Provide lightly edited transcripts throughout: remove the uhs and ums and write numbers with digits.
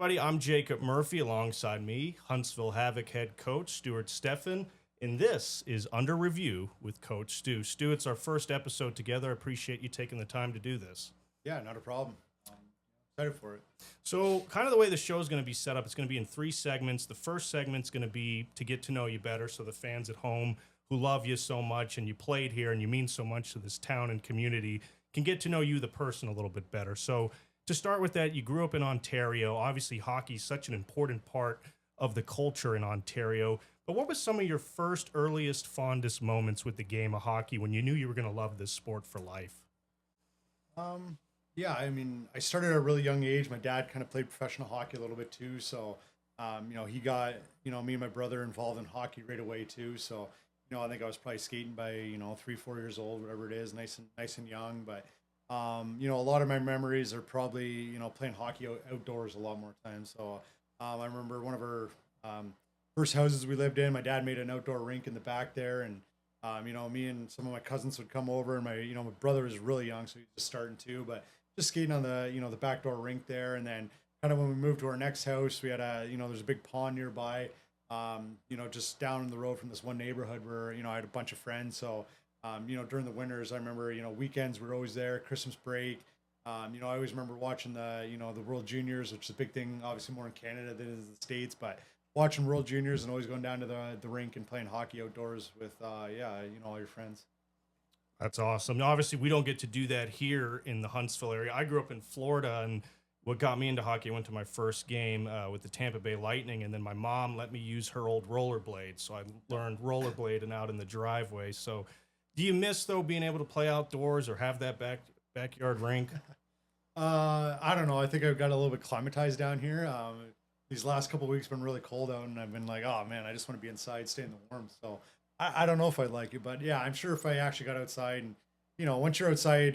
Buddy, I'm Jacob Murphy. Alongside me, Huntsville Havoc head coach Stuart Stefan. And this is Under Review with Coach Stu. Stu, it's our first episode together. I appreciate you taking the time to do this. Yeah, not a problem. Excited for it. So, kind of the way the show is going to be set up, it's going to be in three segments. The first segment's going to be to get to know you better, so the fans at home who love you so much and you played here and you mean so much to this town and community can get to know you, the person, a little bit better. So, to start with that, you grew up in Ontario. Obviously, hockey is such an important part of the culture in Ontario. But what was some of your first, earliest, fondest moments with the game of hockey when you knew you were going to love this sport for life? Yeah, I mean, I started at a really young age. My dad kind of played professional hockey a little bit too, so he got me and my brother involved in hockey right away too. So I think I was probably skating by 3-4 years old, whatever it is, nice and young. But a lot of my memories are probably playing hockey outdoors a lot more times. So I remember one of our first houses we lived in. My dad made an outdoor rink in the back there, and me and some of my cousins would come over, and my brother was really young, so he was just starting too, but just skating on the the back door rink there. And then kind of when we moved to our next house, we had there's a big pond nearby, just down the road from this one neighborhood where I had a bunch of friends. So during the winters, I remember weekends we were always there, Christmas break. I always remember watching the World Juniors, which is a big thing, obviously more in Canada than it is in the States, but watching World Juniors and always going down to the rink and playing hockey outdoors with all your friends. That's awesome. Now, obviously, we don't get to do that here in the Huntsville area. I grew up in Florida, and what got me into hockey, I went to my first game with the Tampa Bay Lightning, and then my mom let me use her old rollerblades. So I learned rollerblading out in the driveway. So do you miss, though, being able to play outdoors or have that backyard rink? I don't know. I think I've got a little bit climatized down here. These last couple of weeks been really cold out, and I've been like, oh man, I just want to be inside, stay in the warmth. So I don't know if I'd like it, but yeah, I'm sure if I actually got outside and once you're outside,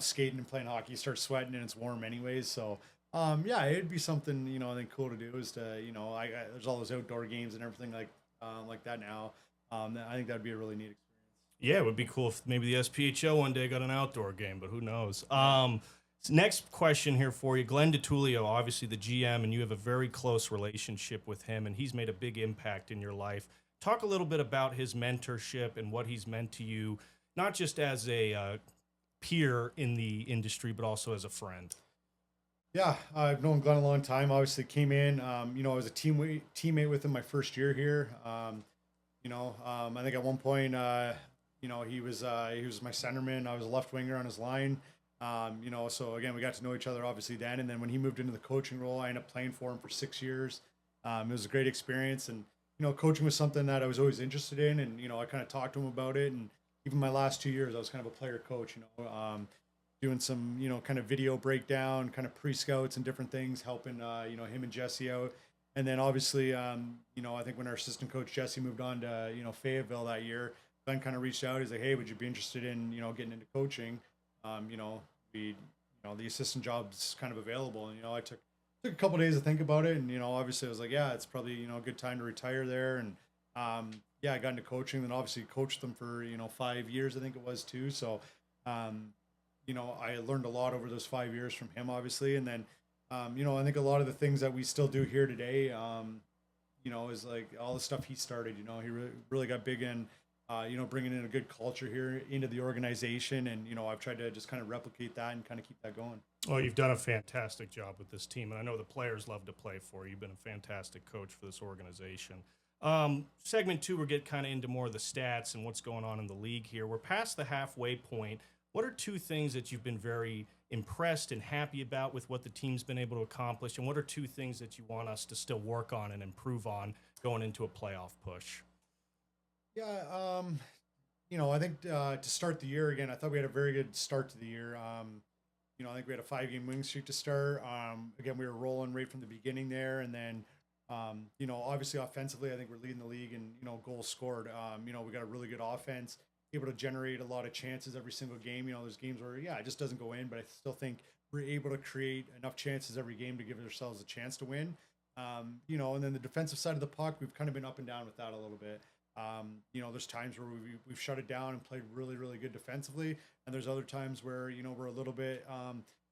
skating and playing hockey, you start sweating and it's warm anyways. So yeah, it'd be something I think cool to do is to there's all those outdoor games and everything like that now. I think that'd be a really neat experience. Yeah, it would be cool if maybe the SPHL one day got an outdoor game, but who knows? Next question here for you. Glenn DiTullio, obviously the GM, and you have a very close relationship with him, and he's made a big impact in your life. Talk a little bit about his mentorship and what he's meant to you, not just as a peer in the industry, but also as a friend. Yeah, I've known Glenn a long time. Obviously came in, I was a teammate with him my first year here. I think at one point, he was my centerman. I was a left winger on his line. So again, we got to know each other obviously then. And then when he moved into the coaching role, I ended up playing for him for 6 years. It was a great experience. And, coaching was something that I was always interested in. And, I kind of talked to him about it. And even my last 2 years, I was kind of a player coach, doing some, kind of video breakdown, kind of pre-scouts and different things, helping, him and Jesse out. And then obviously, I think when our assistant coach, Jesse, moved on to, Fayetteville that year, Glenn kind of reached out. He's like, hey, would you be interested in, getting into coaching? The assistant job's kind of available. And, I took a couple of days to think about it. And, obviously I was like, yeah, it's probably, a good time to retire there. And, I got into coaching, then obviously coached them for, 5 years, I think it was too. So, I learned a lot over those 5 years from him, obviously. And then, I think a lot of the things that we still do here today, is like all the stuff he started, he really got big in, bringing in a good culture here into the organization. And, I've tried to just kind of replicate that and kind of keep that going. Well, you've done a fantastic job with this team, and I know the players love to play for you. You've been a fantastic coach for this organization. Segment 2, we're getting kind of into more of the stats and what's going on in the league here. We're past the halfway point. What are 2 things that you've been very impressed and happy about with what the team's been able to accomplish, and what are 2 things that you want us to still work on and improve on going into a playoff push? Yeah, I think to start the year again, I thought we had a very good start to the year. I think we had a 5-game winning streak to start. Again, we were rolling right from the beginning there, and then obviously offensively, I think we're leading the league in goals scored. We got a really good offense, able to generate a lot of chances every single game. There's games where it just doesn't go in, but I still think we're able to create enough chances every game to give ourselves a chance to win. And then the defensive side of the puck, we've kind of been up and down with that a little bit. There's times where we've shut it down and played really, really good defensively. And there's other times where, we're a little bit,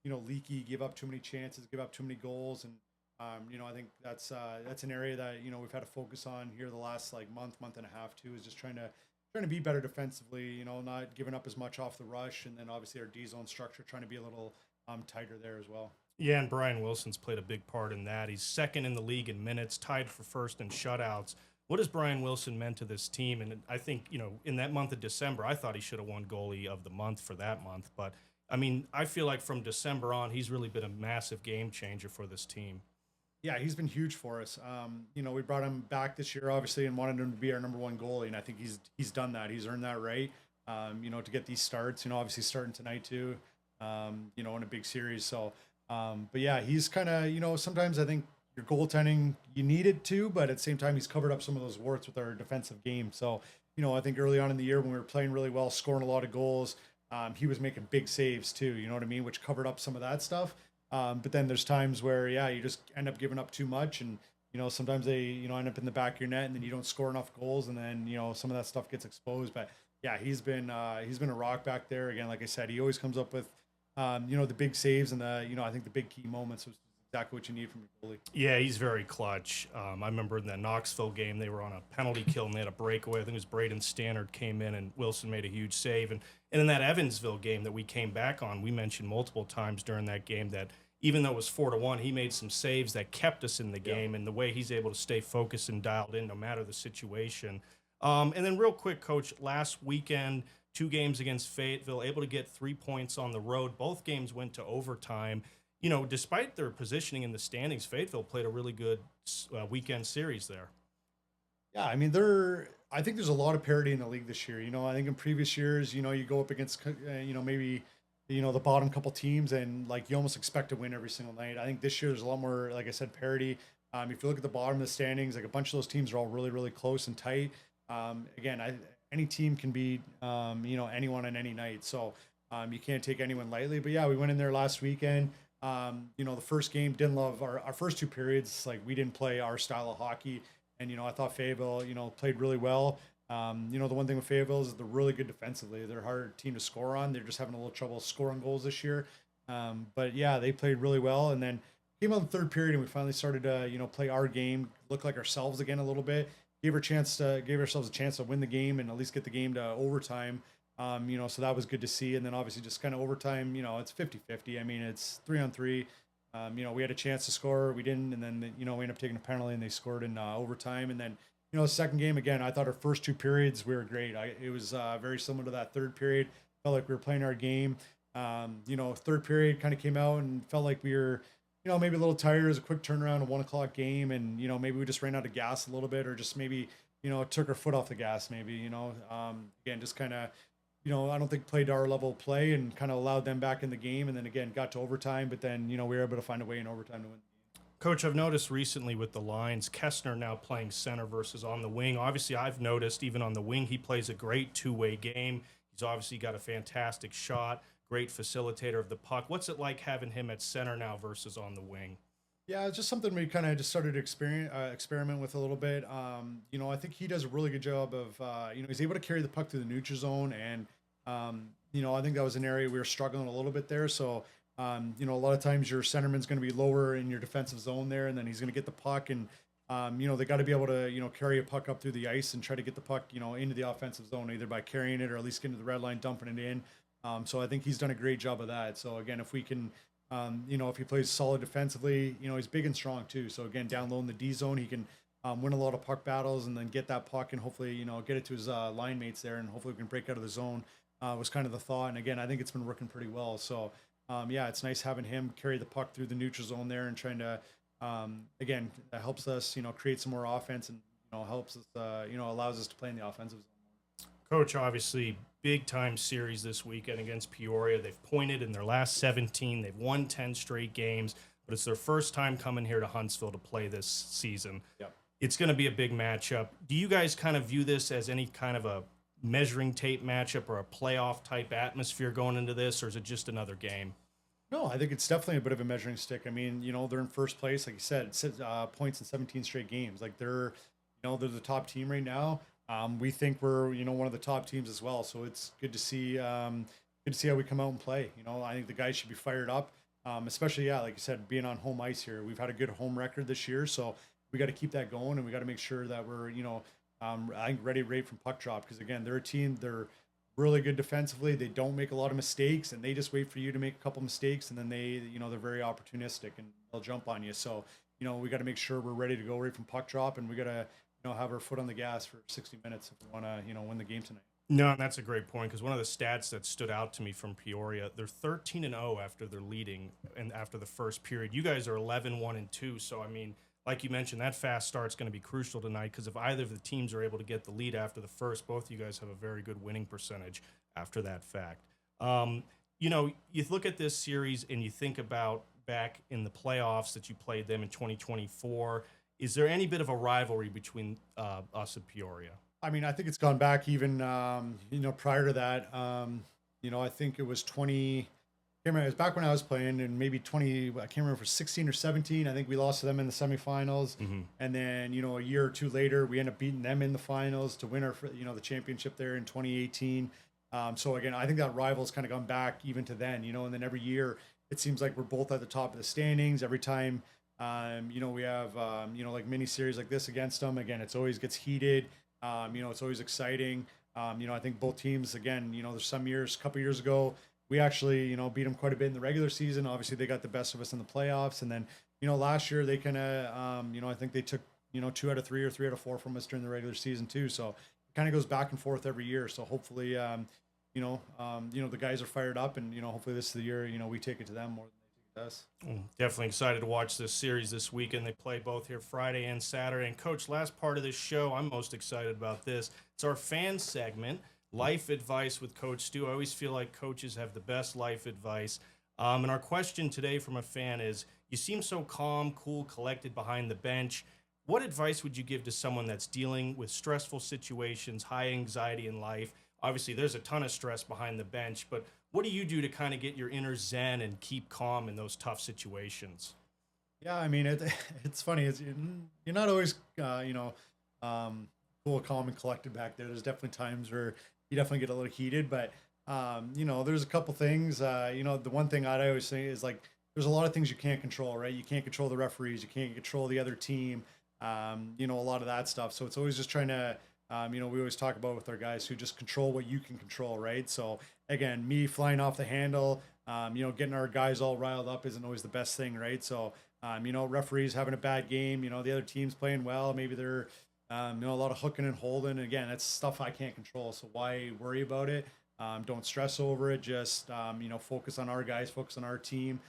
leaky, give up too many chances, give up too many goals. And, I think that's an area that we've had to focus on here the last like month and a half too. Is just trying to be better defensively. Not giving up as much off the rush, and then obviously our D zone structure trying to be a little tighter there as well. Yeah, and Brian Wilson's played a big part in that. He's second in the league in minutes, tied for first in shutouts. What has Brian Wilson meant to this team? And I think, in that month of December, I thought he should have won goalie of the month for that month. But, I mean, I feel like from December on, he's really been a massive game changer for this team. Yeah, he's been huge for us. We brought him back this year, obviously, and wanted him to be our number one goalie, and I think he's done that. He's earned that right. To get these starts. Obviously starting tonight too. In a big series. So, but yeah, he's kind of sometimes I think your goaltending you need it to, but at the same time he's covered up some of those warts with our defensive game. So, I think early on in the year when we were playing really well, scoring a lot of goals, he was making big saves too. You know what I mean? Which covered up some of that stuff. But then there's times where, you just end up giving up too much. And, sometimes they, end up in the back of your net and then you don't score enough goals. And then, some of that stuff gets exposed. But yeah, he's been a rock back there. Again, like I said, he always comes up with, the big saves and I think the big key moments was exactly what you need from your goalie. Yeah, he's very clutch. I remember in that Knoxville game, they were on a penalty kill and they had a breakaway. I think it was Braden Stannard came in and Wilson made a huge save. And in that Evansville game that we came back on, we mentioned multiple times during that game that even though it was 4-1, he made some saves that kept us in the game, and the way he's able to stay focused and dialed in no matter the situation. And then real quick, Coach, last weekend, 2 games against Fayetteville, able to get 3 points on the road. Both games went to overtime. Despite their positioning in the standings, Fayetteville played a really good weekend series there. Yeah, I mean, I think there's a lot of parity in the league this year. I think in previous years, you go up against, maybe the bottom couple teams and like you almost expect to win every single night. I think this year there's a lot more, like I said, parity. If you look at the bottom of the standings, like a bunch of those teams are all really, really close and tight. Again, any team can beat, anyone on any night. So you can't take anyone lightly. But yeah, we went in there last weekend. The first game, didn't love our first 2 periods. Like we didn't play our style of hockey. And, I thought Fayetteville, played really well. The one thing with Fayetteville is they're really good defensively. They're a hard team to score on. They're just having a little trouble scoring goals this year. But yeah, they played really well. And then came out in the third period and we finally started to, play our game, look like ourselves again a little bit. Gave ourselves a chance to win the game and at least get the game to overtime. So that was good to see. And then obviously just kind of overtime, it's 50-50. I mean, it's 3-on-3. We had a chance to score. We didn't. And then, we ended up taking a penalty and they scored in overtime. And then, the second game, again, I thought our first 2 periods, we were great. It was very similar to that third period. Felt like we were playing our game. Third period kind of came out and felt like we were, maybe a little tired. It was a quick turnaround, a 1:00 game. And, maybe we just ran out of gas a little bit or just maybe, took our foot off the gas maybe, again, just kind of, I don't think played our level of play and kind of allowed them back in the game. And then again, got to overtime, but then, we were able to find a way in overtime to win. Coach, I've noticed recently with the lines, Kestner now playing center versus on the wing. Obviously, I've noticed even on the wing, he plays a great 2-way game. He's obviously got a fantastic shot, great facilitator of the puck. What's it like having him at center now versus on the wing? Yeah, it's just something we kind of just started to experiment with a little bit. I think he does a really good job of, he's able to carry the puck through the neutral zone. And, I think that was an area we were struggling a little bit there. So, a lot of times your centerman's going to be lower in your defensive zone there, and then he's going to get the puck. And, they got to be able to, carry a puck up through the ice and try to get the puck, into the offensive zone, either by carrying it or at least getting to the red line, dumping it in. So I think he's done a great job of that. So again, if we can, if he plays solid defensively, he's big and strong too. So again, down low in the D zone, he can win a lot of puck battles and then get that puck and hopefully, get it to his line mates there and hopefully we can break out of the zone was kind of the thought. And again, I think it's been working pretty well. So it's nice having him carry the puck through the neutral zone there and trying to, again, that helps us, create some more offense and, helps us, allows us to play in the offensive zone. Coach, obviously, big time series this weekend against Peoria. They've pointed in their last 17. They've won 10 straight games, but it's their first time coming here to Huntsville to play this season. Yep. It's going to be a big matchup. Do you guys kind of view this as any kind of a measuring tape matchup or a playoff type atmosphere going into this, or is it just another game? No, I think it's definitely a bit of a measuring stick. I mean, they're in first place, like you said, points in 17 straight games. Like they're the top team right now. We think we're, one of the top teams as well. So it's good to see how we come out and play. I think the guys should be fired up. Especially, yeah, like you said, being on home ice here. We've had a good home record this year, so we got to keep that going, and we got to make sure that we're, I think ready right from puck drop, because again, they're a team. They're really good defensively. They don't make a lot of mistakes, and they just wait for you to make a couple mistakes, and then they're very opportunistic and they'll jump on you. So, we got to make sure we're ready to go right from puck drop, and we got to, have our foot on the gas for 60 minutes if we want to, win the game tonight. No, and that's a great point, because one of the stats that stood out to me from Peoria, they're 13-0 after they're leading and after the first period. You guys are 11-1-2. So, I mean, like you mentioned, that fast start's going to be crucial tonight, because if either of the teams are able to get the lead after the first, both of you guys have a very good winning percentage after that fact. You look at this series and you think about back in the playoffs that you played them in 2024. Is there any bit of a rivalry between us and Peoria? I mean, I think it's gone back even, prior to that. I think it was 20. I can't remember. It was back when I was playing, and maybe 20. I can't remember if it was 16 or 17. I think we lost to them in the semifinals, and then a year or two later, we ended up beating them in the finals to win our the championship there in 2018. So again, I think that rival's kind of gone back even to then. And then every year it seems like we're both at the top of the standings. Every time, we have like mini series like this against them. Again, it's always gets heated. It's always exciting. I think both teams, again, there's some years, a couple years ago, we actually, beat them quite a bit in the regular season. Obviously, they got the best of us in the playoffs. And then, last year they kind of, I think they took, 2 out of 3 or 3 out of 4 from us during the regular season too. So it kind of goes back and forth every year. So hopefully, the guys are fired up, and, hopefully this is the year, we take it to them more than they take it to us. Definitely excited to watch this series this weekend. They play both here Friday and Saturday. And Coach, last part of this show, I'm most excited about this. It's our fan segment, Life Advice with Coach Stu. I always feel like coaches have the best life advice. And our question today from a fan is, you seem so calm, cool, collected behind the bench. What advice would you give to someone that's dealing with stressful situations, high anxiety in life? Obviously, there's a ton of stress behind the bench, but what do you do to kind of get your inner zen and keep calm in those tough situations? Yeah, I mean, it's funny. You're not always, cool, calm, and collected back there. There's definitely times where you definitely get a little heated, but, there's a couple things. The one thing I'd always say is, like, there's a lot of things you can't control, right? You can't control the referees. You can't control the other team, a lot of that stuff. So it's always just trying to, we always talk about with our guys who just control what you can control, right? So again, me flying off the handle, getting our guys all riled up isn't always the best thing, right? So, referees having a bad game, the other team's playing well, maybe they're, a lot of hooking and holding. Again, that's stuff I can't control. So why worry about it? Don't stress over it. Just, focus on our guys, focus on our team,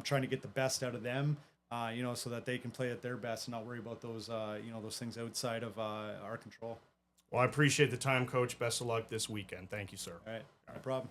trying to get the best out of them, so that they can play at their best and not worry about those, those things outside of our control. Well, I appreciate the time, Coach. Best of luck this weekend. Thank you, sir. All right. No problem.